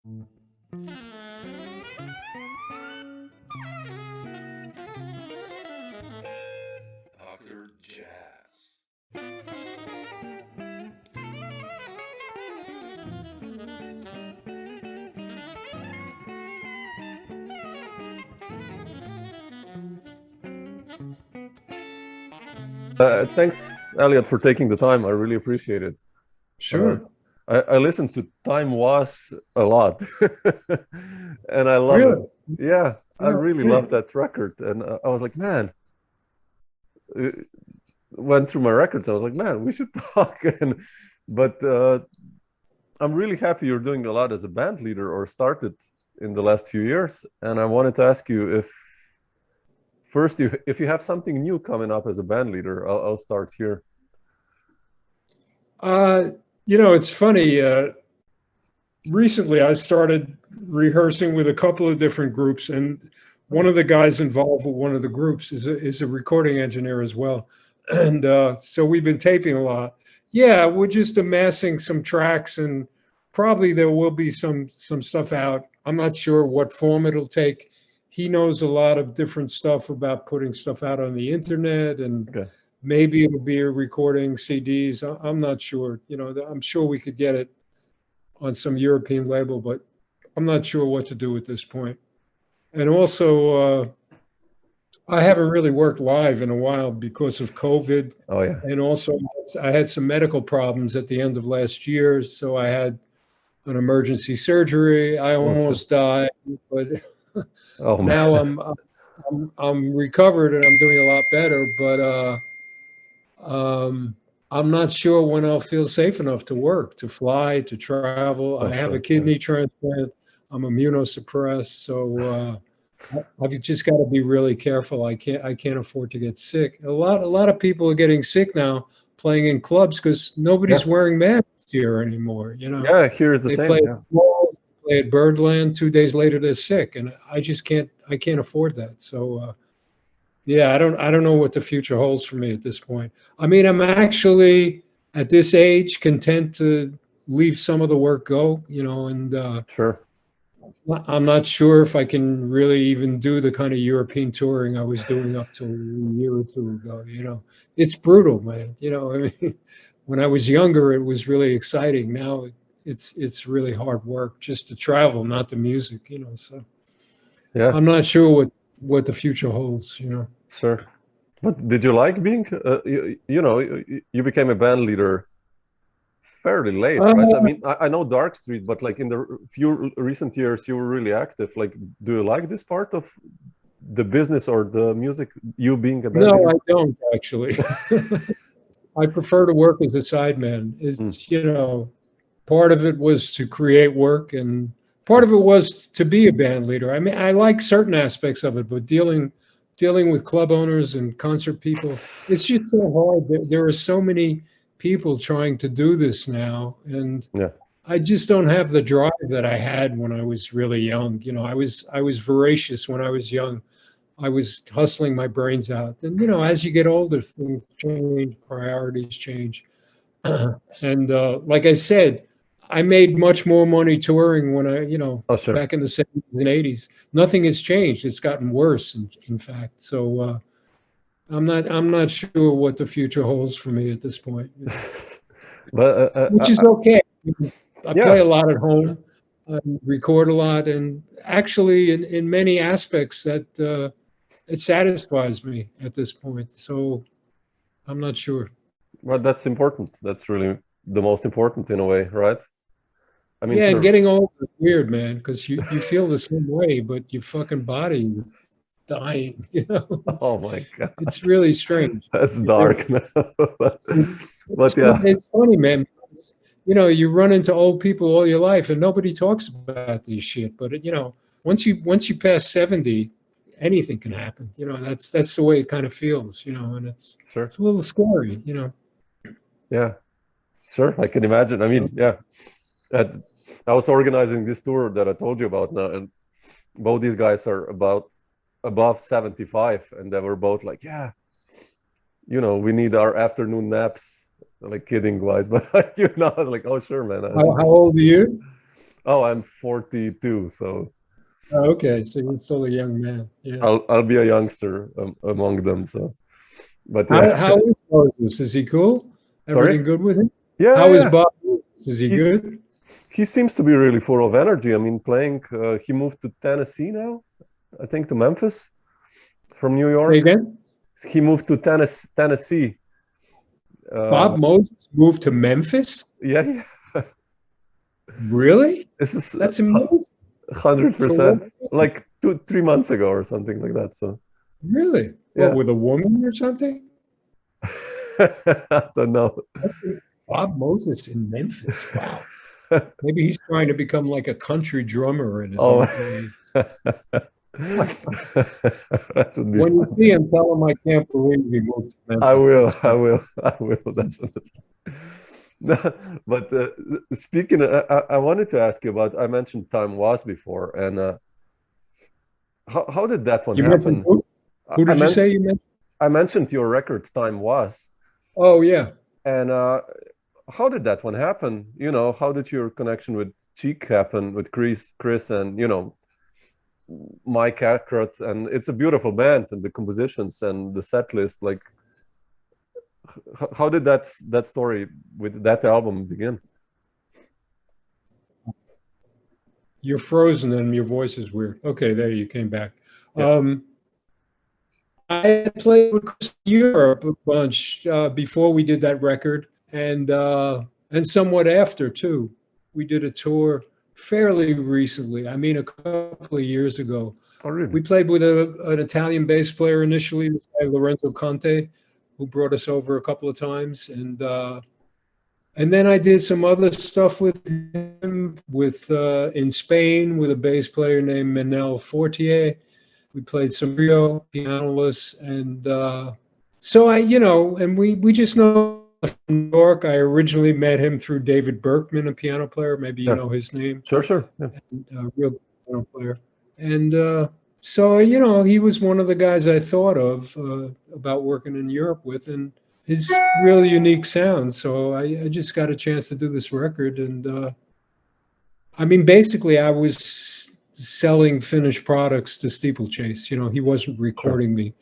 Dr. Jazz. Thanks, Eliot, for taking the time. I really appreciate it. Sure. I listened to Time Was a lot, and I love Really? it. Yeah, I Oh, really cool. love that record, and I was like, man, went through my records. I was like, man, we should talk. But I'm really happy you're doing a lot as a band leader, or started in the last few years. And I wanted to ask you if first, if you have something new coming up as a band leader. I'll start here. It's funny. Recently, I started rehearsing with a couple of different groups, and one of the guys involved with one of the groups is a recording engineer as well. And so we've been taping a lot. Yeah, we're just amassing some tracks, and probably there will be some stuff out. I'm not sure what form it'll take. He knows a lot of different stuff about putting stuff out on the internet, and Okay. maybe it'll be a recording CDs. I'm not sure. I'm sure we could get it on some European label, but I'm not sure what to do at this point. And also, I haven't really worked live in a while because of COVID. Oh yeah. And also, I had some medical problems at the end of last year. So I had an emergency surgery. I almost died, but Oh man. now I'm recovered and I'm doing a lot better. But I'm not sure when I'll feel safe enough to work, to fly, to travel. Oh, I have sure, a kidney transplant. I'm immunosuppressed, so I've just got to be really careful. I can't afford to get sick. A lot of people are getting sick now playing in clubs because nobody's wearing masks here anymore. Yeah, here is the They same. play Yeah. at malls, they play at Birdland. 2 days later, they're sick, and I just can't. I can't afford that. So. Yeah, I don't know what the future holds for me at this point. I mean, I'm actually at this age content to leave some of the work go, and Sure. I'm not sure if I can really even do the kind of European touring I was doing up till a year or two ago. It's brutal, man. I mean, when I was younger, it was really exciting. Now it's really hard work just to travel, not the music. So Yeah. I'm not sure what the future holds. Sure. But did you like being, you became a band leader fairly late, right? I mean, I know Dark Street, but like in the few recent years, you were really active. Like, do you like this part of the business or the music, you being a band leader? No, I don't actually. I prefer to work as a sideman. It's, part of it was to create work, and part of it was to be a band leader. I mean, I like certain aspects of it, but dealing with club owners and concert people, it's just so hard. There are so many people trying to do this now, and I just don't have the drive that I had when I was really young. I was voracious when I was young. I was hustling my brains out. And, as you get older, things change, priorities change. And like I said, I made much more money touring when back in the 70s and 80s. Nothing has changed. It's gotten worse, in fact. So I'm not sure what the future holds for me at this point. But which is okay. I play a lot at home, record a lot, and actually, in many aspects, that it satisfies me at this point. So I'm not sure. Well, that's important. That's really the most important in a way, right? I mean, and getting old is weird, man, because you feel the same way, but your fucking body is dying. Oh my God, it's really strange. That's dark. It's funny, man. You run into old people all your life, and nobody talks about this shit. But once you pass 70, anything can happen. That's the way it kind of feels. And it's a little scary. Yeah, sure. I can imagine. I mean, I was organizing this tour that I told you about now, and both these guys are about above 75, and they were both like, we need our afternoon naps. Like, kidding wise, but I was like, oh sure, man. How old are you? Oh, I'm 42, so Oh, okay, so you're still a young man. Yeah. I'll be a youngster among them. So, but How is Moses? Is he cool? sorry. Everything good with him? Yeah, How is yeah. Bob? Is he He's good? he seems to be really full of energy. I mean, playing. He moved to Tennessee now. I think to Memphis from New Say York. again? He moved to Tennessee. Bob Moses moved to Memphis? Yeah, yeah. Really? This is That's amazing. For 100%. what? Like 3 months ago or something like that. So Really? yeah. What, with a woman or something? I don't know. Bob Moses in Memphis. Wow. Maybe he's trying to become like a country drummer in his Oh. own way. That would be When you fun. see him, tell him I can't believe he moved to Memphis. I will. That's I will. I will definitely. No, but speaking, I wanted to ask you about. I mentioned Time Was before, and how did that one You mentioned happen? who? Who I did you meant say you mentioned? I mentioned your record Time Was, Oh, yeah. and how did that one happen? You know, how did your connection with Cheek happen with Chris, and Mike Eckroth, and it's a beautiful band, and the compositions and the set list. Like, how did that story with that album begin? You're frozen and your voice is weird. Okay, there you came back. Yeah. I played with Chris in Europe a bunch before we did that record, and somewhat after too. We did a tour fairly recently. I mean, a couple of years ago. Oh, really? We played with an Italian bass player initially, this guy Lorenzo Conte, who brought us over a couple of times, and then I did some other stuff with him in Spain with a bass player named Manel Fortier. We played some trio, pianoless, and so and we just know from New York. I originally met him through David Berkman, a piano player. Maybe you Yeah. know his name. Sure. Yeah. A real piano player. And so, he was one of the guys I thought of about working in Europe with, and his really unique sound. So I just got a chance to do this record. And I mean, basically, I was selling finished products to Steeplechase. He wasn't recording me.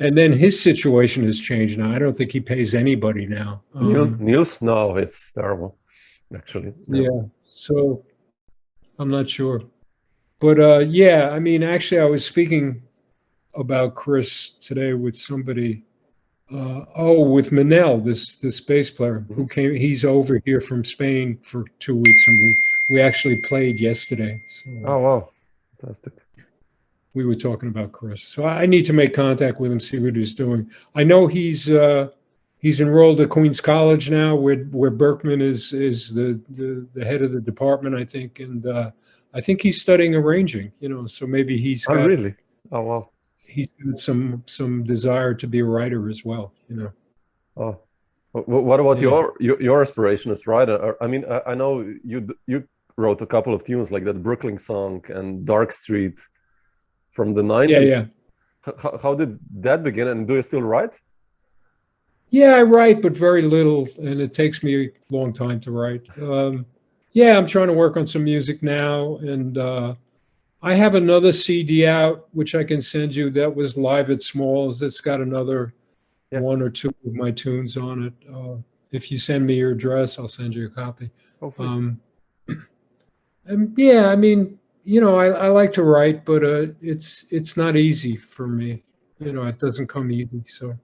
And then his situation has changed now. I don't think he pays anybody now. Niels? No, it's terrible, actually. Yeah. So I'm not sure. But yeah, I mean, actually, I was speaking about Chris today with somebody. With Manel, this bass player who came. He's over here from Spain for 2 weeks, and we actually played yesterday. So Oh, wow, fantastic. we were talking about Chris. So I need to make contact with him, see what he's doing. I know he's enrolled at Queens College now, where Berkman is the head of the department, I think, and I think he's studying arranging. So maybe he's got. Oh, really? Oh, wow. He's got some desire to be a writer as well. Oh, what about your aspiration as writer? I mean, I know you wrote a couple of tunes like that Brooklyn song and Dark Street from the 90s. Yeah. How did that begin, and do you still write? Yeah, I write, but very little, and it takes me a long time to write. Yeah, I'm trying to work on some music now, and I have another CD out, which I can send you. That was Live at Smalls. That's got another one or two of my tunes on it. If you send me your address, I'll send you a copy. And yeah, I mean, I like to write, but it's not easy for me. It doesn't come easy. So,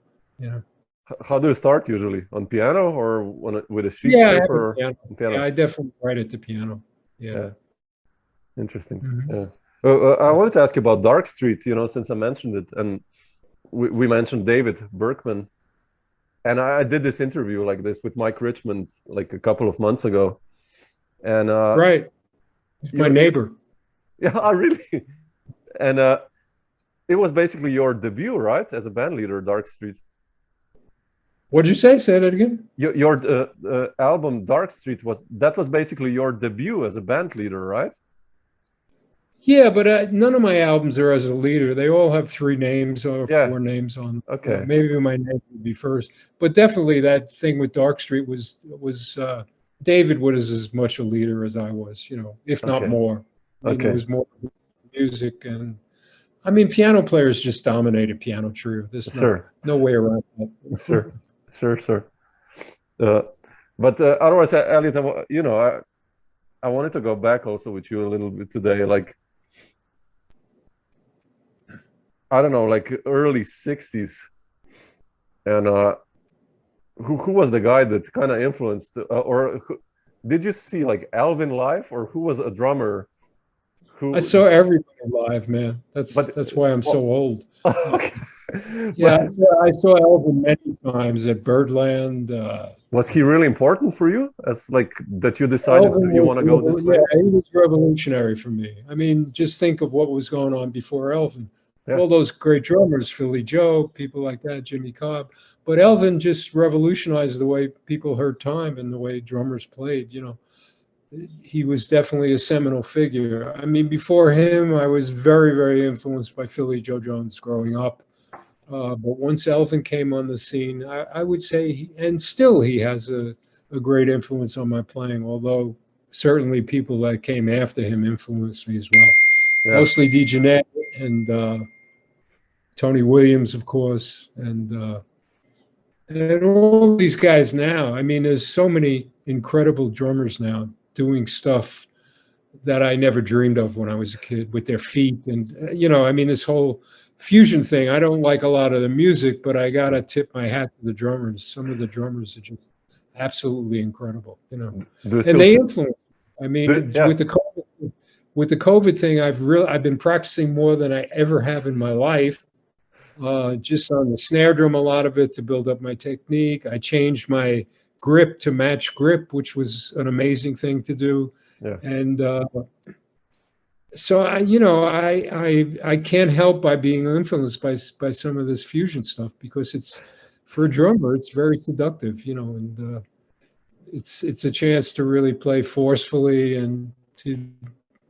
How do you start usually? On piano or with a sheet paper? Piano. Yeah, I definitely write at the piano. Yeah. Interesting. Mm-hmm. Yeah. I wanted to ask you about Dark Street, since I mentioned it, and we mentioned David Berkman, and I did this interview like this with Mike Richmond like a couple of months ago, and right, my neighbor. Yeah, really, and it was basically your debut, right, as a band leader, Dark Street. What'd you say? Say that again. Your album Dark Street was basically your debut as a band leader, right? Yeah, but none of my albums are as a leader. They all have 3 names or 4 names on. Okay. Maybe my name would be first, but definitely that thing with Dark Street was David was as much a leader as I was, you know, if not more. I mean, Okay. it was more music, and I mean, piano players just dominated piano trio. There's no way around that. Sure. But otherwise, Eliot, you know, I wanted to go back also with you a little bit today, like, I don't know, like early 60s. And who was the guy that kind of influenced, did you see like Alvin live, or who was a drummer? I saw everybody live, man. That's why I'm so old. Okay. Yeah, I saw Elvin many times at Birdland. Was he really important for you, as like that you decided you want to go this way? Yeah, he was revolutionary for me. I mean, just think of what was going on before Elvin. Yeah. All those great drummers, Philly Joe, people like that, Jimmy Cobb. But Elvin just revolutionized the way people heard time and the way drummers played, you know. He was definitely a seminal figure. I mean, before him, I was very, very influenced by Philly Joe Jones growing up. But once Elvin came on the scene, I would say, and still he has a great influence on my playing, although certainly people that came after him influenced me as well. Yeah. Mostly DeJohnette and Tony Williams, of course, and all these guys now. I mean, there's so many incredible drummers now doing stuff that I never dreamed of when I was a kid with their feet. And, you know, I mean, this whole fusion thing, I don't like a lot of the music, but I got to tip my hat to the drummers. Some of the drummers are just absolutely incredible, you know, and they influence. I mean, with the COVID thing, I've been practicing more than I ever have in my life. Just on the snare drum, a lot of it to build up my technique. I changed my grip to match grip, which was an amazing thing to do. Yeah. And so I can't help by being influenced by some of this fusion stuff, because it's, for a drummer, it's very seductive, you know, and it's a chance to really play forcefully and to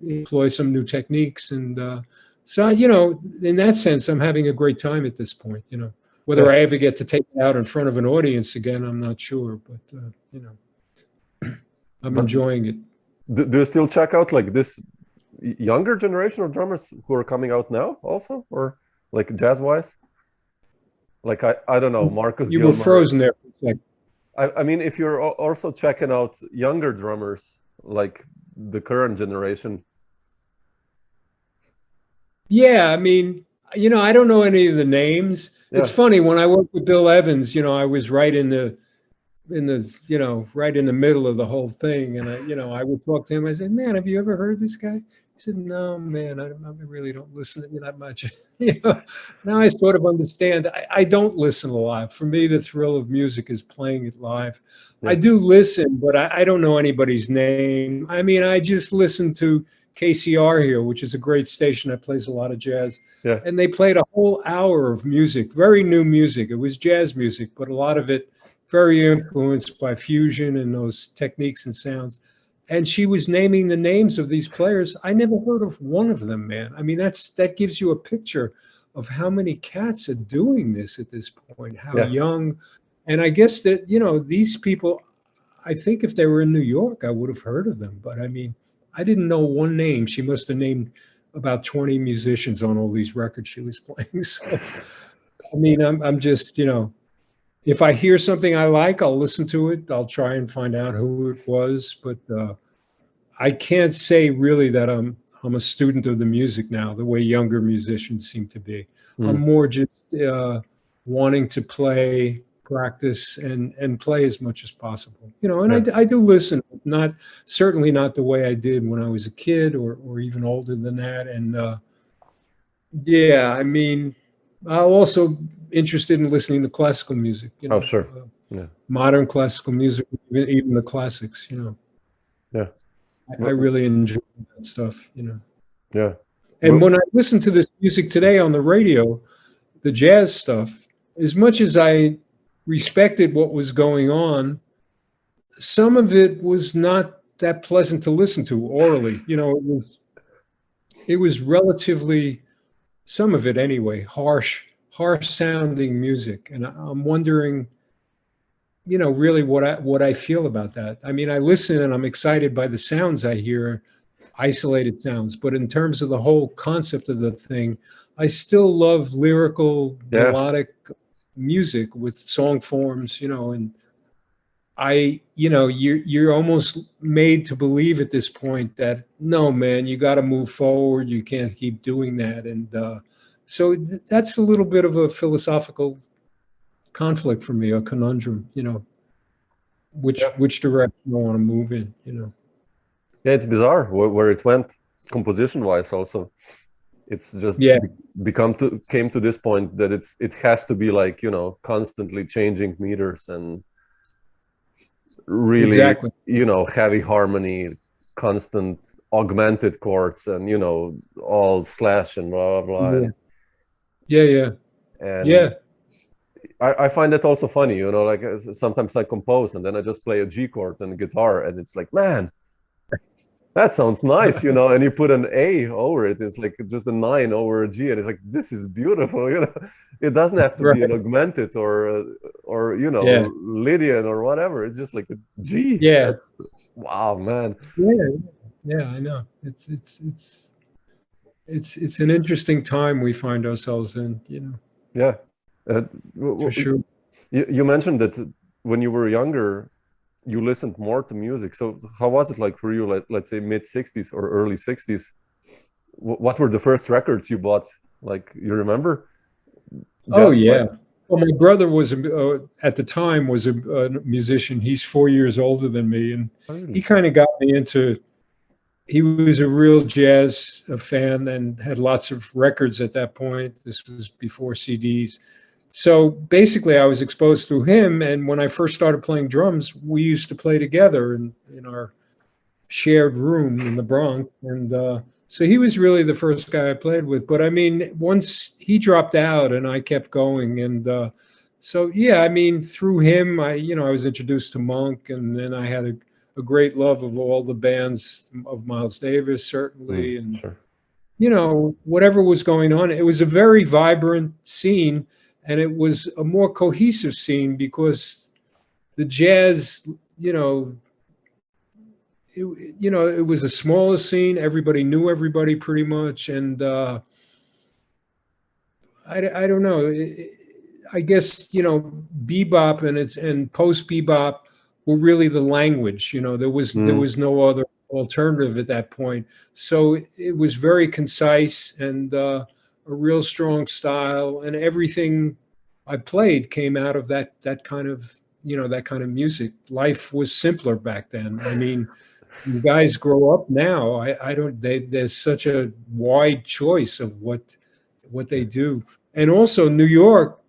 employ some new techniques. And so, you know, in that sense, I'm having a great time at this point, you know. Whether I ever get to take it out in front of an audience again, I'm not sure, but you know, I'm enjoying it. Do you still check out like this younger generation of drummers who are coming out now also, or like jazz-wise? Like I don't know, Marcus You Gilmer. were frozen there for a second. I mean, if you're also checking out younger drummers, like the current generation. Yeah, I mean, you know, I don't know any of the names. Yeah. It's funny, when I worked with Bill Evans, you know, I was right in the you know, right in the middle of the whole thing, and I would talk to him. I said, "Man, have you ever heard this guy?" He said, "No, man, I really don't listen to you that much." You know, now I sort of understand. I don't listen live. For me, the thrill of music is playing it live. Yeah. I do listen, but I don't know anybody's name. I mean, I just listen to KCR here, which is a great station that plays a lot of jazz. Yeah. And they played a whole hour of music, very new music. It was jazz music, but a lot of it very influenced by fusion and those techniques and sounds. And she was naming the names of these players. I never heard of one of them, man. I mean, that gives you a picture of how many cats are doing this at this point, how young. And I guess that, you know, these people, I think if they were in New York, I would have heard of them. But I mean, I didn't know one name. She must have named about 20 musicians on all these records she was playing. So, I mean, I'm just, you know, if I hear something I like, I'll listen to it. I'll try and find out who it was. But I can't say really that I'm a student of the music now, the way younger musicians seem to be. I'm more just wanting to play, practice, and play as much as possible. You know, and I do listen, certainly not the way I did when I was a kid or even older than that. And yeah, I mean, I'm also interested in listening to classical music. You know, sure. Modern classical music, even the classics. You know, I really enjoy that stuff. You know, yeah. And when I listen to this music today on the radio, the jazz stuff, as much as I respected what was going on, some of it was not that pleasant to listen to orally. You know, it was relatively, some of it anyway, harsh sounding music. And I'm wondering, really what I feel about that. I mean, I listen and I'm excited by the sounds I hear, isolated sounds, but in terms of the whole concept of the thing, I still love lyrical, Yeah. melodic music with song forms, and you're almost made to believe at this point that no, man, you got to move forward. You can't keep doing that. And so that's a little bit of a philosophical conflict for me, a conundrum, which direction I want to move in, Yeah, it's bizarre where it went composition wise also. It's just Yeah. came to this point that it has to be like, constantly changing meters and really, Exactly. heavy harmony, constant augmented chords and, all slash and blah, blah, blah. Yeah. And Yeah. I find that also funny, like sometimes I compose and then I just play a G chord and guitar and it's like, man, that sounds nice, and you put an A over it. It's like just a 9 over a G and it's like, this is beautiful, It doesn't have to be an augmented or Lydian or whatever. It's just like a G. Yeah. Wow, man. Yeah, I know. It's an interesting time we find ourselves in, Yeah. for sure. You mentioned that when you were younger, you listened more to music. So how was it like for you, let's say mid 60s or early 60s? What were the first records you bought? Like, you remember? Oh, yeah. Well, my brother was at the time was a musician. He's 4 years older than me, and he kind of got me into. He was a real jazz fan and had lots of records at that point. This was before CDs. So basically, I was exposed through him. And when I first started playing drums, we used to play together in our shared room in the Bronx. And so he was really the first guy I played with. But I mean, once he dropped out and I kept going. And so, yeah, I mean, through him, I was introduced to Monk. And then I had a great love of all the bands of Miles Davis, certainly. And, sure. Whatever was going on, it was a very vibrant scene. And it was a more cohesive scene because the jazz, it was a smaller scene. Everybody knew everybody pretty much. And I don't know. I guess, bebop and post bebop were really the language. There was no other alternative at that point. So it was very concise and a real strong style, and everything I played came out of that kind of music. Life was simpler back then. I mean, you guys grow up now. There's such a wide choice of what they do. And also New York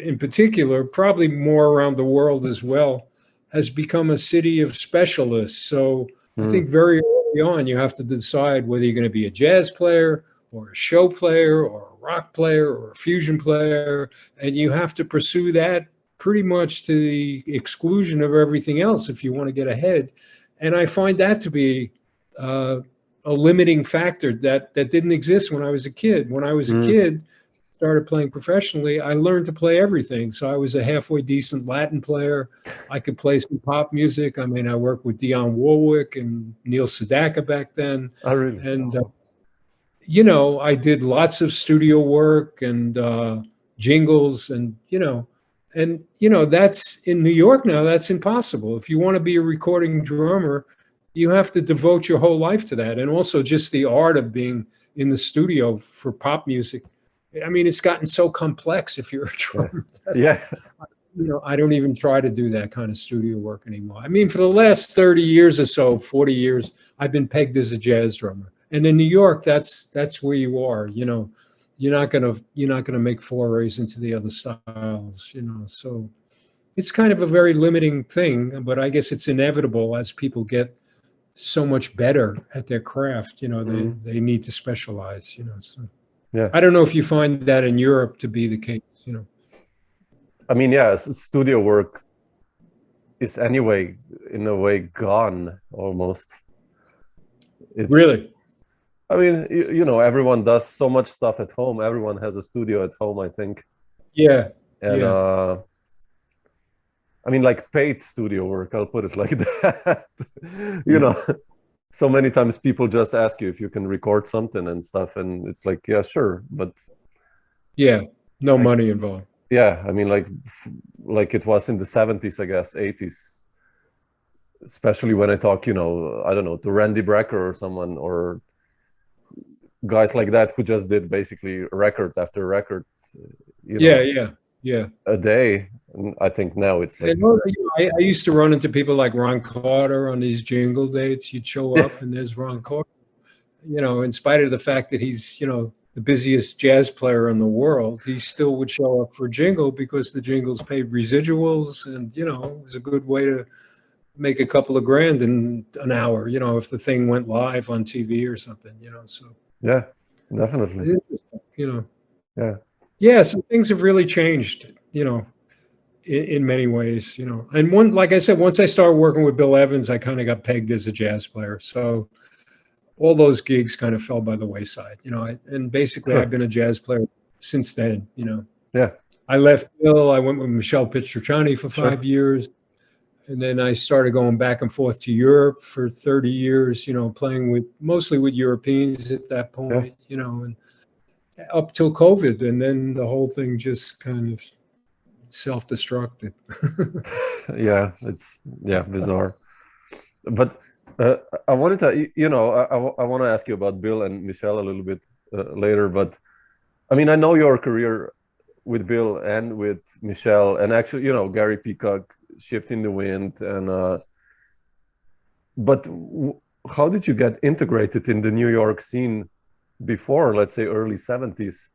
in particular, probably more around the world as well, has become a city of specialists. So I think very early on, you have to decide whether you're going to be a jazz player or a show player or a rock player or a fusion player. And you have to pursue that pretty much to the exclusion of everything else if you want to get ahead. And I find that to be a limiting factor that didn't exist when I was a kid. When I was a kid, started playing professionally, I learned to play everything. So I was a halfway decent Latin player. I could play some pop music. I mean, I worked with Dionne Warwick and Neil Sedaka back then. Oh, really? And, I did lots of studio work and jingles and, that's in New York now, that's impossible. If you want to be a recording drummer, you have to devote your whole life to that. And also just the art of being in the studio for pop music. I mean, it's gotten so complex if you're a drummer. Yeah. I don't even try to do that kind of studio work anymore. I mean, for the last 30 years or so, 40 years, I've been pegged as a jazz drummer. And in New York, that's where you are. You're not gonna make forays into the other styles. So it's kind of a very limiting thing. But I guess it's inevitable as people get so much better at their craft. They need to specialize. So. Yeah. I don't know if you find that in Europe to be the case, I mean, yeah, studio work is anyway, in a way, gone almost. Really? I mean, everyone does so much stuff at home. Everyone has a studio at home, I think. Yeah. And I mean, like paid studio work, I'll put it like that. You know, so many times people just ask you if you can record something and stuff, and it's like, yeah, sure, but Yeah, no like, money involved. yeah, I mean, like it was in the 70s, I guess, 80s, especially when I talk, you know, I don't know, to Randy Brecker or someone, or guys like that who just did basically record after record, you Yeah, know, yeah, yeah. a day. And I think now it's like, And I used to run into people like Ron Carter on these jingle dates. You'd show up and there's Ron Carter, you know, in spite of the fact that he's, you know, the busiest jazz player in the world, he still would show up for jingle because the jingles paid residuals, and, you know, it was a good way to make a couple of grand in an hour, you know, if the thing went live on TV or something, you know. So yeah, definitely. it's interesting, you know. Yeah. Yeah, so things have really changed, you know, in many ways, you know. And one, like I said, once I started working with Bill Evans, I kind of got pegged as a jazz player. So all those gigs kind of fell by the wayside, you know. And basically, Sure. I've been a jazz player since then, you know. Yeah. I left Bill. I went with Michel Petrucciani for Sure. 5 years. And then I started going back and forth to Europe for 30 years, you know, playing with mostly with Europeans at that point, you know, and up till COVID. And then the whole thing just kind of self-destructed. Yeah, it's bizarre. But I wanted to, you know, I want to ask you about Bill and Michel a little bit later. But I mean, I know your career with Bill and with Michel, and actually, you know, Gary Peacock, Shift in the Wind, and but how did you get integrated in the New York scene before, let's say, early 70s?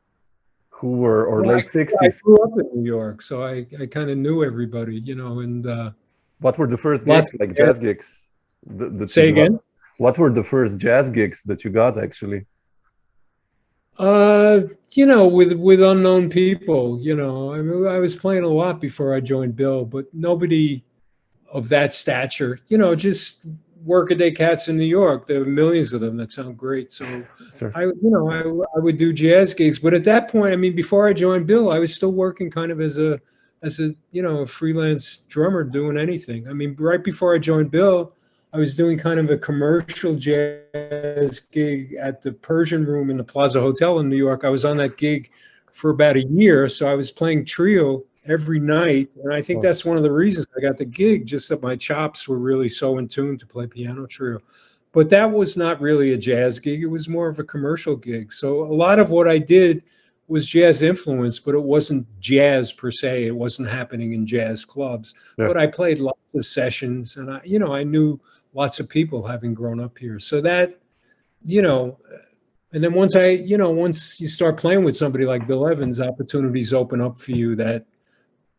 Who were, or Well, late I 60s? grew up in New York, so I kind of knew everybody, you know, and What were the first lots gigs, like of jazz gigs that say you got? again. What were the first jazz gigs that you got, actually? You know, with unknown people, you know, I mean, I was playing a lot before I joined Bill, but nobody of that stature, you know, just workaday cats in New York. There are millions of them that sound great. So Sure. I would do jazz gigs, but at that point, I mean, before I joined Bill, I was still working kind of as a, you know, a freelance drummer doing anything. I mean, right before I joined Bill, I was doing kind of a commercial jazz gig at the Persian Room in the Plaza Hotel in New York. I was on that gig for about a year. So I was playing trio every night. And I think Oh. that's one of the reasons I got the gig, just that my chops were really so in tune to play piano trio. But that was not really a jazz gig. It was more of a commercial gig. So a lot of what I did was jazz influenced, but it wasn't jazz per se. It wasn't happening in jazz clubs. Yeah. But I played lots of sessions, and I knew lots of people having grown up here. So that, you know, and then once you start playing with somebody like Bill Evans, opportunities open up for you that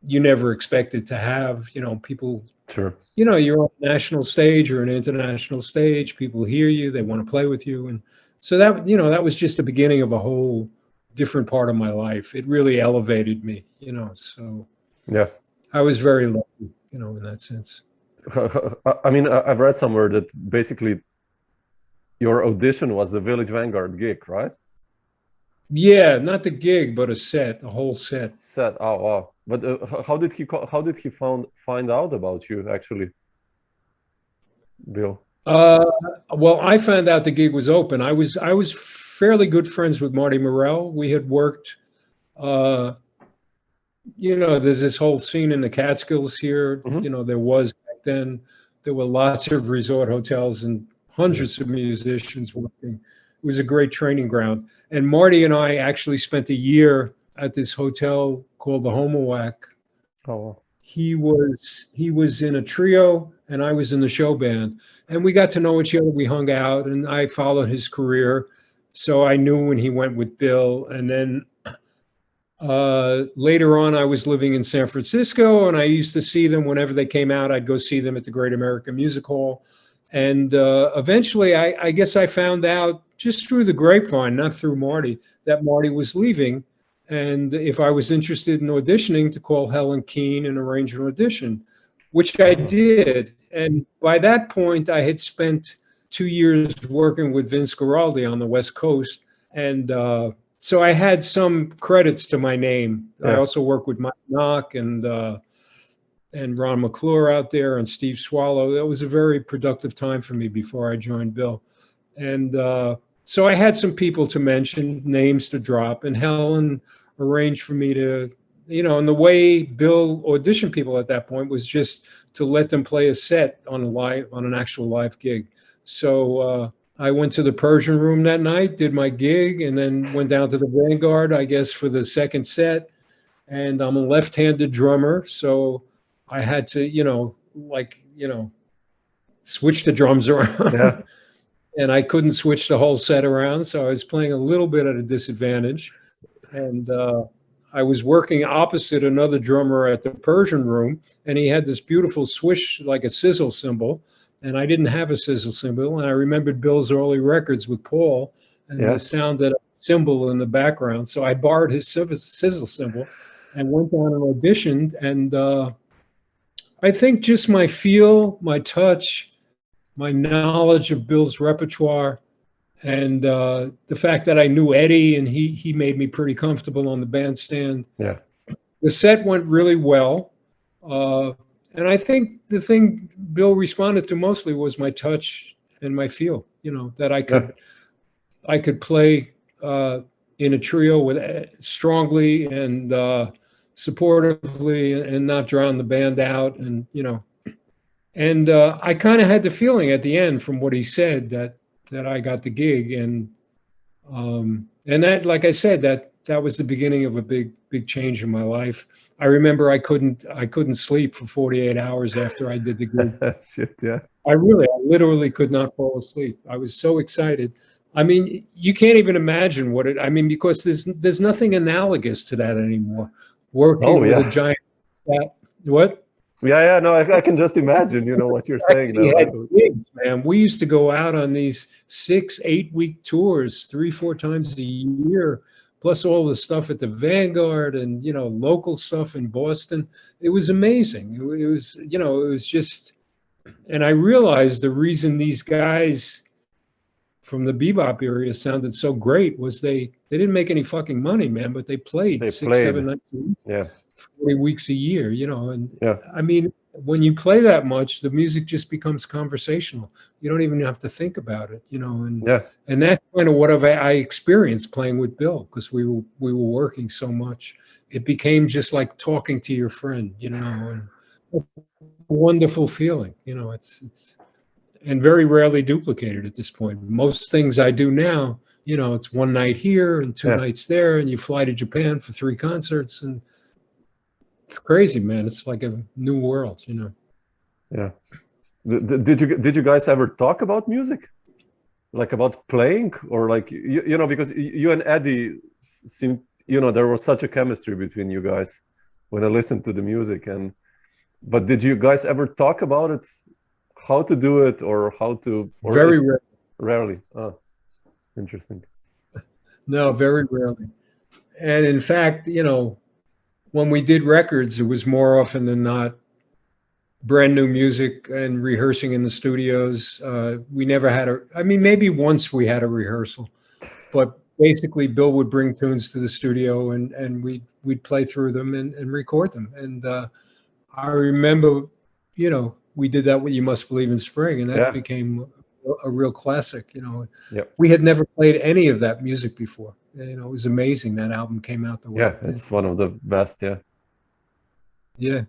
you never expected to have. You know, people, Sure. you know, you're on a national stage or an international stage, people hear you, they want to play with you. And so that, you know, that was just the beginning of a whole different part of my life. It really elevated me, you know, so Yeah. I was very lucky, you know, in that sense. I mean, I've read somewhere that basically your audition was the Village Vanguard gig, right? Yeah, not the gig, but a whole set. Set. Oh, wow. But how did he find out about you, actually, Bill? Well, I found out the gig was open. I was fairly good friends with Marty Morell. We had worked, you know, there's this whole scene in the Catskills here. Mhm. You know, there was back then. There were lots of resort hotels and hundreds of musicians working. It was a great training ground. And Marty and I actually spent a year at this hotel called the Homowack. Oh, wow. He was in a trio and I was in the show band, and we got to know each other. We hung out, and I followed his career, so I knew when he went with Bill. And then later on, I was living in San Francisco, and I used to see them whenever they came out. I'd go see them at the Great American Music Hall, and eventually, I guess I found out just through the grapevine, not through Marty, that Marty was leaving. And if I was interested in auditioning, to call Helen Keane and arrange an audition, which I did. And by that point, I had spent 2 years working with Vince Guaraldi on the West Coast. And so I had some credits to my name. I Yeah. also worked with Mike Knock, and and Ron McClure out there and Steve Swallow. That was a very productive time for me before I joined Bill. And so I had some people to mention, names to drop, and Helen arranged for me to, and the way Bill auditioned people at that point was just to let them play a set on an actual live gig. So I went to the Persian Room that night, did my gig, and then went down to the Vanguard, I guess, for the second set. And I'm a left-handed drummer, so I had to, switch the drums around. Yeah. And I couldn't switch the whole set around, so I was playing a little bit at a disadvantage. And I was working opposite another drummer at the Persian Room, and he had this beautiful swish, like a sizzle cymbal, and I didn't have a sizzle cymbal. And I remembered Bill's early records with Paul and the sound of a cymbal in the background. So I borrowed his sizzle cymbal and went down and auditioned. And I think just my feel, my touch, my knowledge of Bill's repertoire, and the fact that I knew Eddie and he made me pretty comfortable on the bandstand. Yeah, the set went really well, and I think the thing Bill responded to mostly was my touch and my feel. That I could play in a trio with strongly and supportively, and not drown the band out, and And I kind of had the feeling at the end from what he said that I got the gig, and that, like I said, that was the beginning of a big change in my life. I remember I couldn't sleep for 48 hours after I did the gig. Shit, yeah. I literally could not fall asleep. I was so excited. I mean, you can't even imagine because there's nothing analogous to that anymore. Working with a giant what? Yeah, no, I can just imagine, what you're saying. We had gigs, man. We used to go out on these 6-8 week tours 3-4 times a year, plus all the stuff at the Vanguard and, local stuff in Boston. It was amazing. It was just, and I realized the reason these guys from the bebop area sounded so great was they didn't make any fucking money, man, but they played 6-7 nights a week. Yeah. 40 weeks a year, and I mean, when you play that much, the music just becomes conversational. You don't even have to think about it, and that's kind of what I experienced playing with Bill, because we were working so much. It became just like talking to your friend, and a wonderful feeling, it's and very rarely duplicated at this point. Most things I do now, it's one night here and 2 nights there, and you fly to Japan for 3 concerts, and it's crazy, man. It's like a new world, Yeah. Did you guys ever talk about music, like about playing, or like because you and Eddie seemed, there was such a chemistry between you guys when I listened to the music, but did you guys ever talk about it, how to do it, or how to? Very rarely. Oh, interesting. No, very rarely. And in fact, when we did records, it was more often than not brand new music and rehearsing in the studios. We never had maybe once we had a rehearsal, but basically Bill would bring tunes to the studio and we'd play through them and record them. And I remember, we did that with You Must Believe in Spring, and that became a real classic. We had never played any of that music before. It was amazing that album came out the way it did. It's one of the best. Yeah.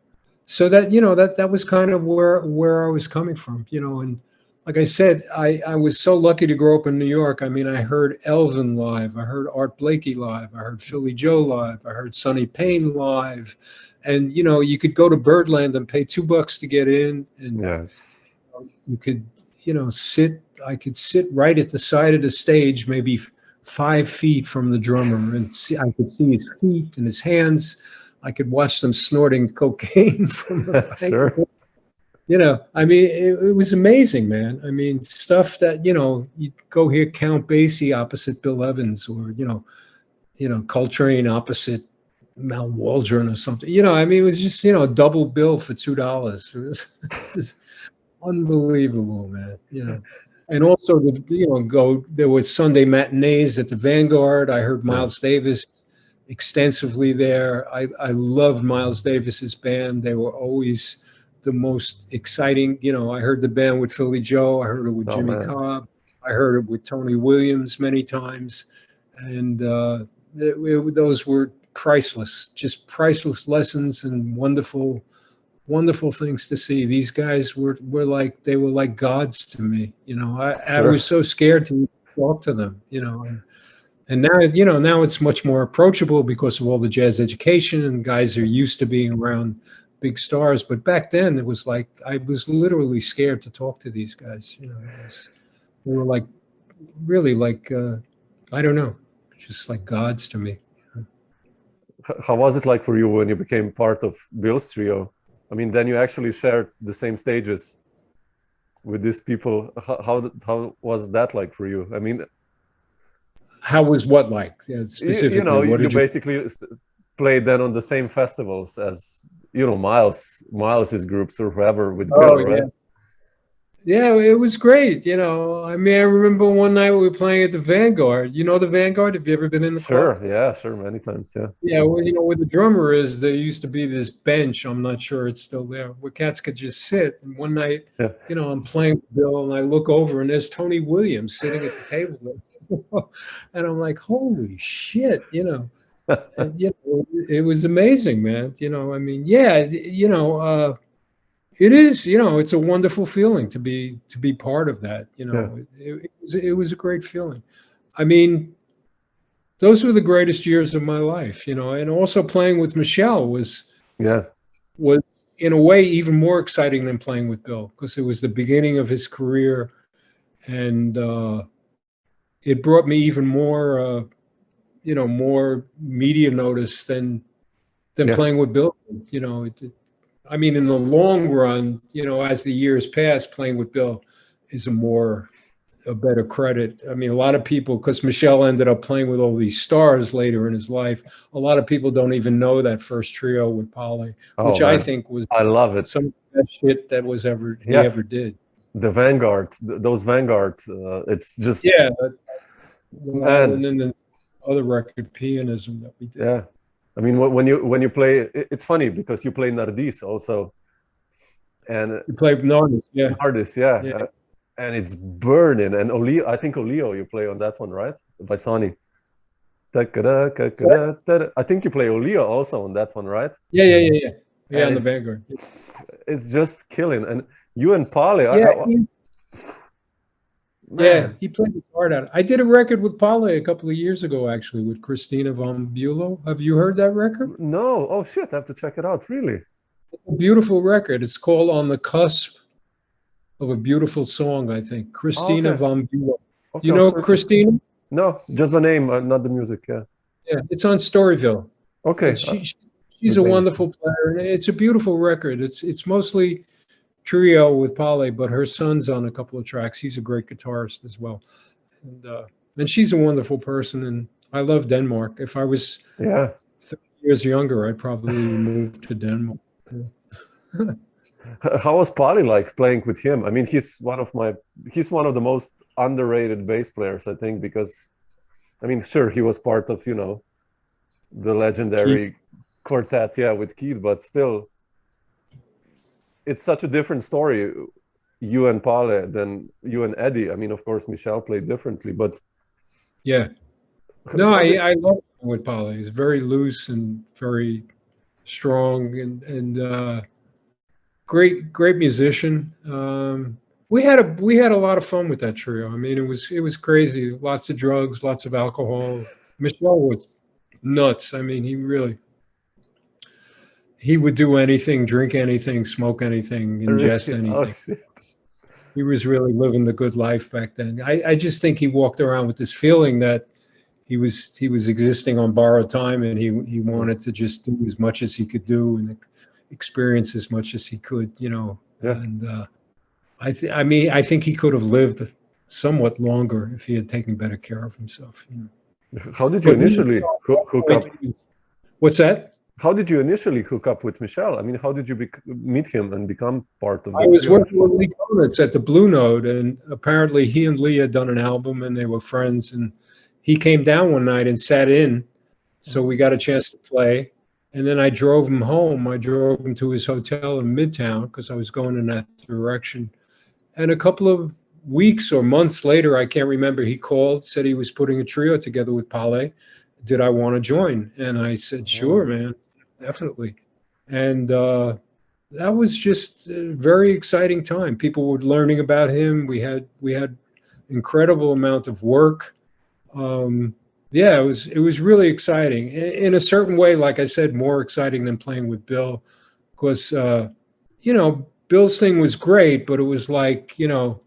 So that that was kind of where I was coming from, and like I said, I was so lucky to grow up in New York. I mean, I heard Elvin live, I heard Art Blakey live, I heard Philly Joe live, I heard Sonny Payne live, and you could go to Birdland and pay $2 to get in, and you could sit. I could sit right at the side of the stage, maybe 5 feet from the drummer, and I could see his feet and his hands. I could watch them snorting cocaine from the Sure. I mean, it was amazing, man. I mean, stuff that, you go hear Count Basie opposite Bill Evans, or, Coltrane opposite Mal Waldron or something. I mean, it was just, a double bill for $2. It was unbelievable, man, And also, there was Sunday matinees at the Vanguard. I heard Miles Davis extensively there. I loved Miles Davis's band. They were always the most exciting. You know, I heard the band with Philly Joe. I heard it with Jimmy Cobb. I heard it with Tony Williams many times. And those were priceless, just priceless lessons and wonderful things to see. These guys were like gods to me. You know, I was so scared to talk to them, you know. And now, you know, now it's much more approachable because of all the jazz education and guys are used to being around big stars. But back then it was like, I was literally scared to talk to these guys. You know, they were like, really like, I don't know, just like gods to me. How was it like for you when you became part of Bill's trio? I mean, then you actually shared the same stages with these people. How was that like for you? I mean, how was what like specifically? You know, you basically played then on the same festivals as, you know, Miles's groups or whoever with Bill, right? Yeah, it was great. You know, I mean, I remember one night we were playing at the Vanguard. You know the Vanguard? Have you ever been in the club? Sure, yeah, sure, many times, yeah. Yeah, well, you know, where the drummer is, there used to be this bench, I'm not sure it's still there, where cats could just sit. And one night, you know, I'm playing with Bill, and I look over, and there's Tony Williams sitting at the table. And I'm like, holy shit, you know. And, you know, it was amazing, man. You know, I mean, yeah, you know, it is, you know, it's a wonderful feeling to be part of that. You know, it was a great feeling. I mean, those were the greatest years of my life, you know, and also playing with Michel was in a way even more exciting than playing with Bill, because it was the beginning of his career, and it brought me even more, you know, more media notice than playing with Bill. You know, I mean, in the long run, you know, as the years pass, playing with Bill is a better credit. I mean, a lot of people, because Michel ended up playing with all these stars later in his life, a lot of people don't even know that first trio with Polly, which I think was, I love it, some of the best shit that was ever he ever did. The Vanguard, those Vanguard, it's just and then the other record, Pianism, that we did. Yeah, I mean, when you play, it's funny because you play Nardis also, and you play Nardis, Nardis, and it's burning. And I think Olio you play on that one, right? By Sonny. I think you play Olio also on that one, right? Yeah, on the Vanguard. It's just killing. And you and Polly, he played his heart out. I did a record with Polly a couple of years ago, actually, with Christina von Bülow. Have you heard that record? No. Oh shit, I have to check it out. Really? It's a beautiful record. It's called On the Cusp of a Beautiful Song, I think. Christina von Bülow. You know Christina? No, just the name, not the music. Yeah, it's on Storyville. Okay. She's a wonderful player, and it's a beautiful record. It's mostly trio with Polly, but her son's on a couple of tracks. He's a great guitarist as well, and she's a wonderful person. And I love Denmark. If I was 30 years younger, I'd probably move to Denmark. How was Polly like playing with him? I mean, he's one of the most underrated bass players, I think, because, I mean, sure, he was part of, you know, the legendary quartet, with Keith, but still, it's such a different story, you and Polly, than you and Eddie. I mean, of course, Michel played differently, but no, I love him with Polly. He's very loose and very strong, and great musician. We had a lot of fun with that trio. I mean, it was crazy. Lots of drugs, lots of alcohol. Michel was nuts. I mean, he would do anything, drink anything, smoke anything, ingest anything. He was really living the good life back then. I just think he walked around with this feeling that he was existing on borrowed time, and he wanted to just do as much as he could do and experience as much as he could, you know. And I think he could have lived somewhat longer if he had taken better care of himself. You know. How did you initially hook up? What's that? How did you initially hook up with Michel? I mean, how did you meet him and become part of? I was working with Lee Konitz at the Blue Note, and apparently he and Lee had done an album, and they were friends. And he came down one night and sat in So we got a chance to play. And then I drove him home. I drove him to his hotel in Midtown because I was going in that direction. And a couple of weeks or months later, I can't remember, he called, said he was putting a trio together with Pale. Did I want to join? And I said, sure, man, definitely. And that was just a very exciting time. People were learning about him. We had incredible amount of work. Yeah, it was really exciting in a certain way. Like I said, more exciting than playing with Bill, because you know, Bill's thing was great, but it was like, you know,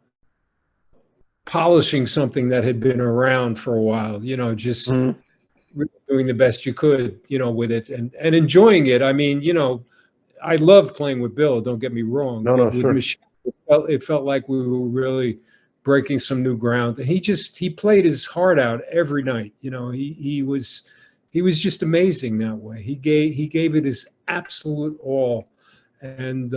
polishing something that had been around for a while. You know, just really doing the best you could, you know, with it and enjoying it. I mean, you know, I loved playing with Bill. Don't get me wrong. No, with sure. Michel, it felt like we were really breaking some new ground. And he played his heart out every night. You know, he was just amazing that way. He gave it his absolute all, and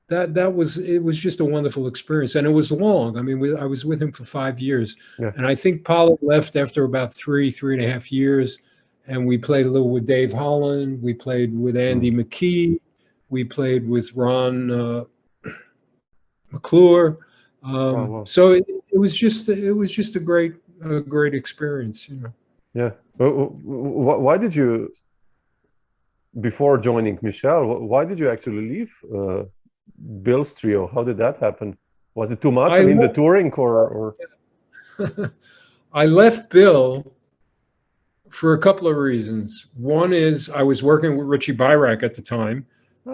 it was just a wonderful experience. And it was long. I mean, I was with him for 5 years, and I think Paulo left after about 3.5 years. And we played a little with Dave Holland. We played with Andy McKee. We played with Ron McClure. Wow. So it was just a great experience, you know. Yeah. Why did you, before joining Michel, why did you actually leave Bill's trio? How did that happen? Was it too much? I mean, the touring or... I left Bill for a couple of reasons. One is I was working with Richie Byrack at the time,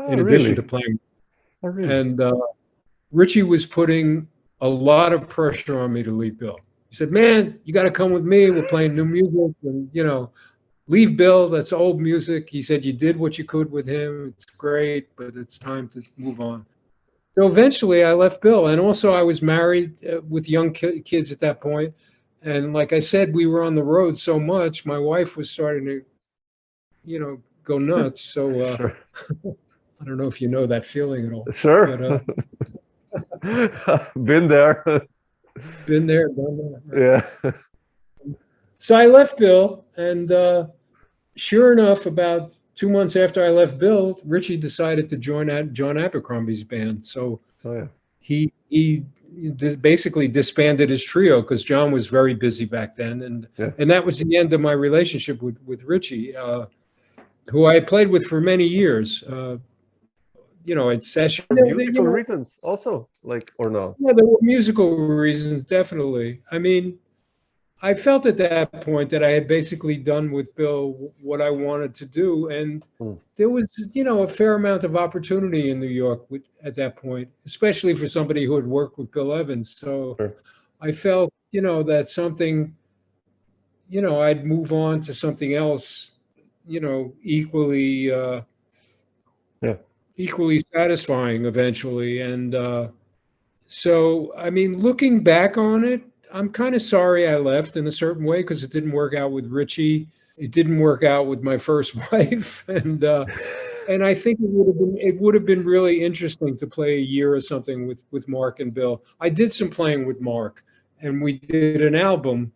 in addition to playing. Oh, really? And Richie was putting a lot of pressure on me to leave Bill. He said, man, you got to come with me. We're playing new music, and, you know, leave Bill. That's old music. He said, you did what you could with him. It's great, but it's time to move on. So eventually I left Bill. And also I was married with young kids at that point. And like I said, we were on the road so much, my wife was starting to, you know, go nuts. So Sure. I don't know if you know that feeling at all. Sure. But, been there. Been there, done that. Yeah. So I left Bill, and sure enough, about 2 months after I left Bill, Richie decided to join John Abercrombie's band. So he basically disbanded his trio because John was very busy back then, and that was the end of my relationship with Richie, who I played with for many years. You know, at session. Musical reasons also, like, or no? Yeah, there were musical reasons, definitely. I mean, I felt at that point that I had basically done with Bill what I wanted to do. And there was, you know, a fair amount of opportunity in New York at that point, especially for somebody who had worked with Bill Evans. So I felt, you know, that something, you know, I'd move on to something else, you know, equally satisfying eventually. And so, I mean, looking back on it, I'm kind of sorry I left in a certain way because it didn't work out with Richie. It didn't work out with my first wife. And I think it would have been really interesting to play a year or something with Mark and Bill. I did some playing with Mark, and we did an album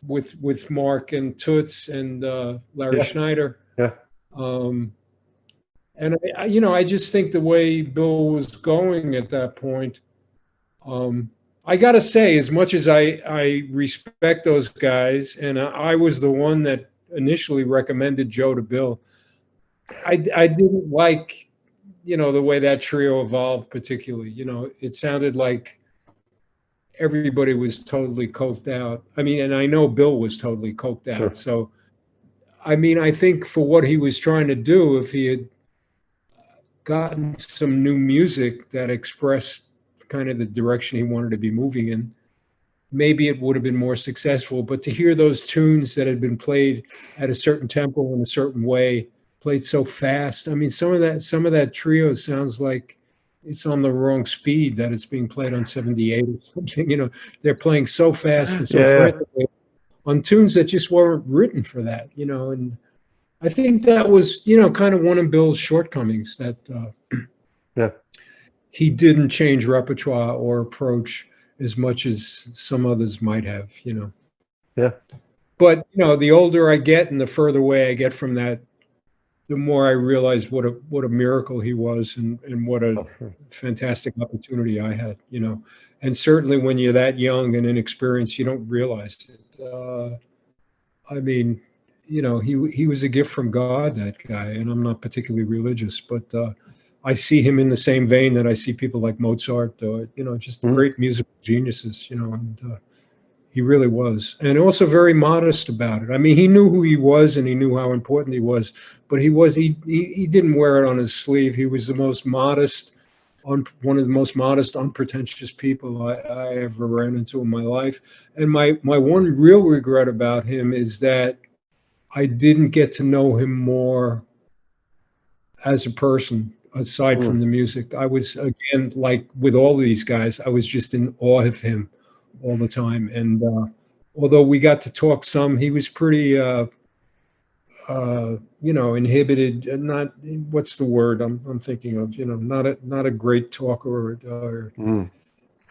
with Mark and Toots and Larry Schneider. Yeah. And you know, I just think the way Bill was going at that point, I got to say, as much as I respect those guys, and I was the one that initially recommended Joe to Bill, I didn't like, you know, the way that trio evolved particularly. You know, it sounded like everybody was totally coked out. I mean, and I know Bill was totally coked out. Sure. So, I mean, I think for what he was trying to do, if he had gotten some new music that expressed kind of the direction he wanted to be moving in, maybe it would have been more successful. But to hear those tunes that had been played at a certain tempo in a certain way, played so fast, I mean, some of that trio sounds like it's on the wrong speed, that it's being played on 78 or something. You know, they're playing so fast and so frantically on tunes that just weren't written for that, you know. And I think that was, you know, kind of one of Bill's shortcomings, that he didn't change repertoire or approach as much as some others might have, you know. Yeah. But the older I get and the further away I get from that, the more I realize what a miracle he was, and what a fantastic opportunity I had. And certainly when you're that young and inexperienced, you don't realize it. I mean, he was a gift from God, that guy. And I'm not particularly religious, but I see him in the same vein that I see people like Mozart, just great musical geniuses, and he really was. And also very modest about it. I mean, he knew who he was and he knew how important he was, but he didn't wear it on his sleeve. He was the most modest, one of the most modest, unpretentious people I ever ran into in my life. And my one real regret about him is that I didn't get to know him more as a person, aside from the music. I was, again, like with all these guys, I was just in awe of him all the time. And although we got to talk some, he was pretty, inhibited. Not, what's the word I'm thinking of? Not a great talker, or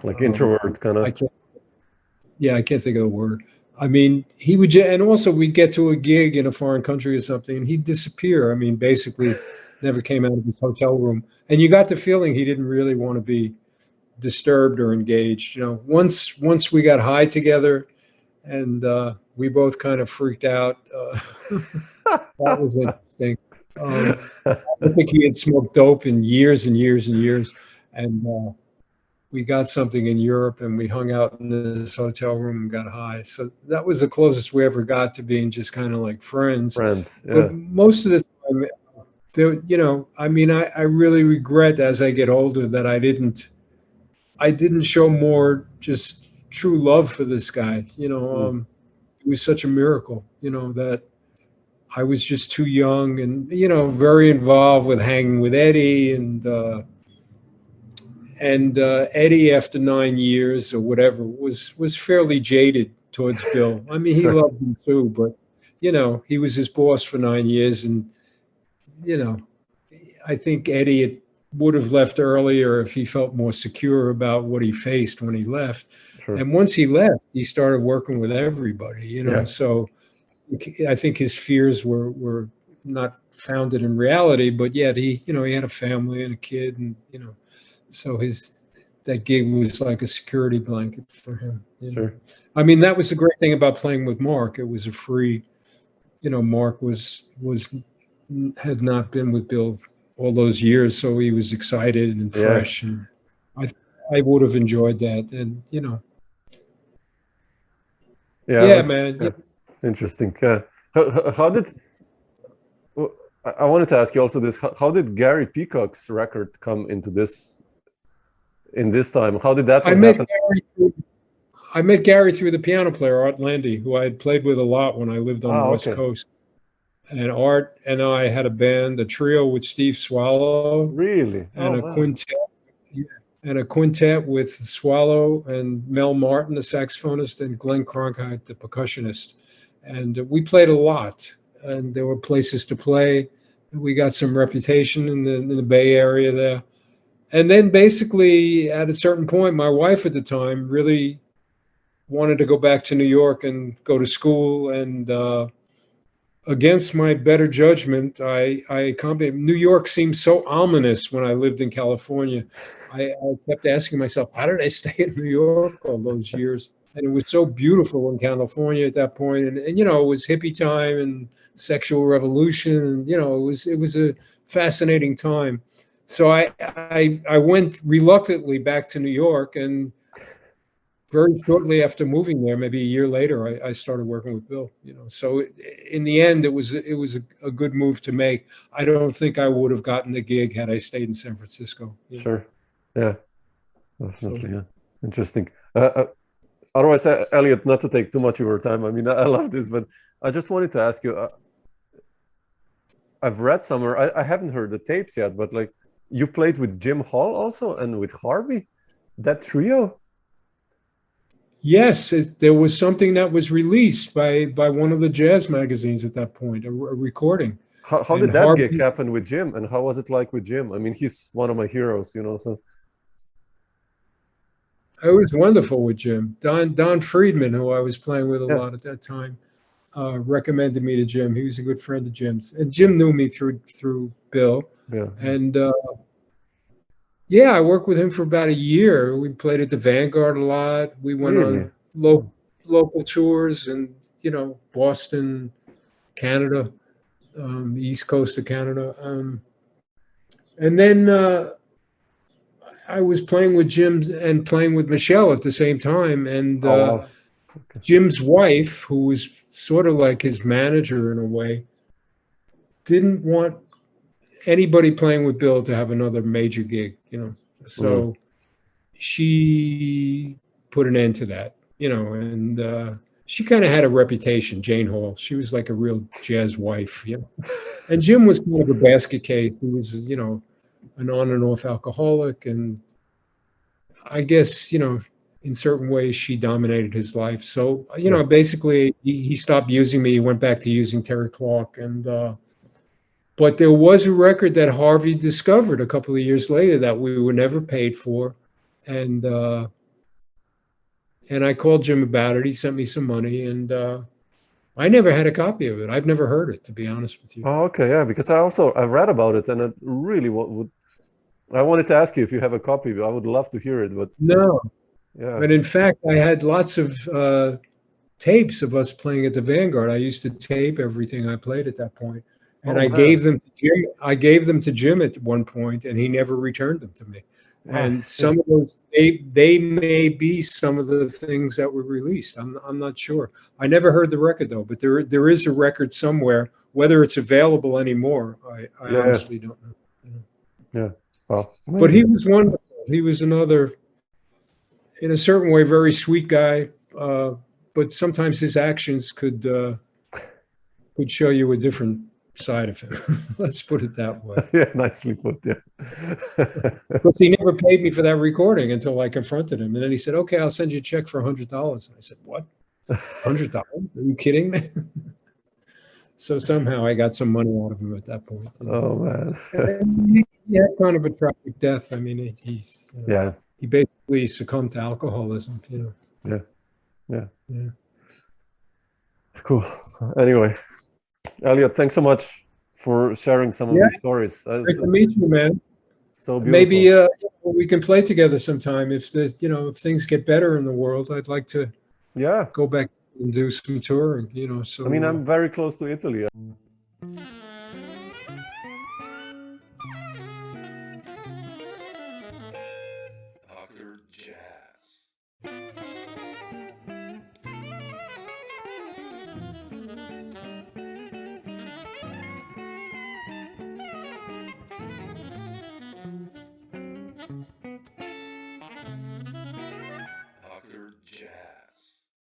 like introvert kind of. I can't think of the word. I mean, he would, and also we'd get to a gig in a foreign country or something, and he'd disappear. I mean, basically, never came out of his hotel room, and you got the feeling he didn't really want to be disturbed or engaged. Once we got high together, and we both kind of freaked out. That was interesting. I think he had smoked dope in years and years and years, and we got something in Europe, and we hung out in this hotel room and got high. So that was the closest we ever got to being just kind of like friends. Yeah. But most of the time, I mean, I really regret as I get older that I didn't show more just true love for this guy. It was such a miracle, that I was just too young and, very involved with hanging with Eddie, and Eddie, after 9 years or whatever, was fairly jaded towards Bill. I mean, he loved him too, but, he was his boss for 9 years. And, I think Eddie would have left earlier if he felt more secure about what he faced when he left. Sure. And once he left, he started working with everybody, so I think his fears were not founded in reality, but yet he had a family and a kid, and, so that gig was like a security blanket for him. Sure. I mean, that was the great thing about playing with Mark. It was a free, Mark had not been with Bill all those years, so he was excited and fresh, and I would have enjoyed that. And man. Interesting. How did I wanted to ask you also this? How did Gary Peacock's record come into this? In this time, how did that happen? I met Gary through the piano player, Art Landy, who I had played with a lot when I lived on the West Coast. And Art and I had a band, a trio with Steve Swallow. Really? And a quintet with Swallow and Mel Martin, the saxophonist, and Glenn Cronkite, the percussionist. And we played a lot, and there were places to play. We got some reputation in the Bay Area there. And then basically at a certain point, my wife at the time really wanted to go back to New York and go to school. And against my better judgment, I accompanied. New York seemed so ominous when I lived in California. I kept asking myself, how did I stay in New York all those years? And it was so beautiful in California at that point. And it was hippie time and sexual revolution. And, it was a fascinating time. So I went reluctantly back to New York, and very shortly after moving there, maybe a year later, I started working with Bill. So in the end, it was a good move to make. I don't think I would have gotten the gig had I stayed in San Francisco. Sure, yeah, definitely. Yeah, interesting. Otherwise, Eliot, not to take too much of your time. I mean, I love this, but I just wanted to ask you. I've read somewhere. I haven't heard the tapes yet, but like. You played with Jim Hall also, and with Harvey, that trio? Yes, there was something that was released by one of the jazz magazines at that point, a recording. How did that gig happen with Jim, and how was it like with Jim? I mean, he's one of my heroes, so. It was wonderful with Jim. Don Friedman, who I was playing with a lot at that time. recommended me to Jim. He was a good friend of Jim's, and Jim knew me through Bill. Yeah. And yeah, I worked with him for about a year. We played at the Vanguard a lot. We went on local tours, and Boston, Canada, East Coast of Canada, and then I was playing with Jim and playing with Michel at the same time, and Jim's wife, who was sort of like his manager in a way, didn't want anybody playing with Bill to have another major gig, so she put an end to that, and she kind of had a reputation, Jane Hall. She was like a real jazz wife, and Jim was kind of a basket case. He was, an on and off alcoholic, and I guess, in certain ways she dominated his life. So, basically he stopped using me. He went back to using Terry Clark, and but there was a record that Harvey discovered a couple of years later that we were never paid for. And I called Jim about it. He sent me some money, and I never had a copy of it. I've never heard it, to be honest with you. Oh, okay, yeah, because I read about it, and it really I wanted to ask you if you have a copy. I would love to hear it, but no. Yeah. But in fact, I had lots of tapes of us playing at the Vanguard. I used to tape everything I played at that point, and I gave them to Jim. I gave them to Jim at one point, and he never returned them to me. And some of those, they may be some of the things that were released. I'm not sure. I never heard the record though, but there is a record somewhere. Whether it's available anymore, I honestly don't know. Yeah. Well, but he was wonderful. He was another, in a certain way, very sweet guy. But sometimes his actions could show you a different side of him. Let's put it that way. Yeah, nicely put. Yeah. Because he never paid me for that recording until I confronted him, and then he said, "Okay, I'll send you a check for $100." And I said, "What? $100? Are you kidding me?" So somehow I got some money out of him at that point. Oh man. He had kind of a tragic death. I mean, he's he basically succumbed to alcoholism. Yeah. Cool. Anyway, Eliot, thanks so much for sharing some of these stories. Great to meet you, man. So beautiful. Maybe we can play together sometime if if things get better in the world. I'd like to go back and do some touring. So I mean, I'm very close to Italy.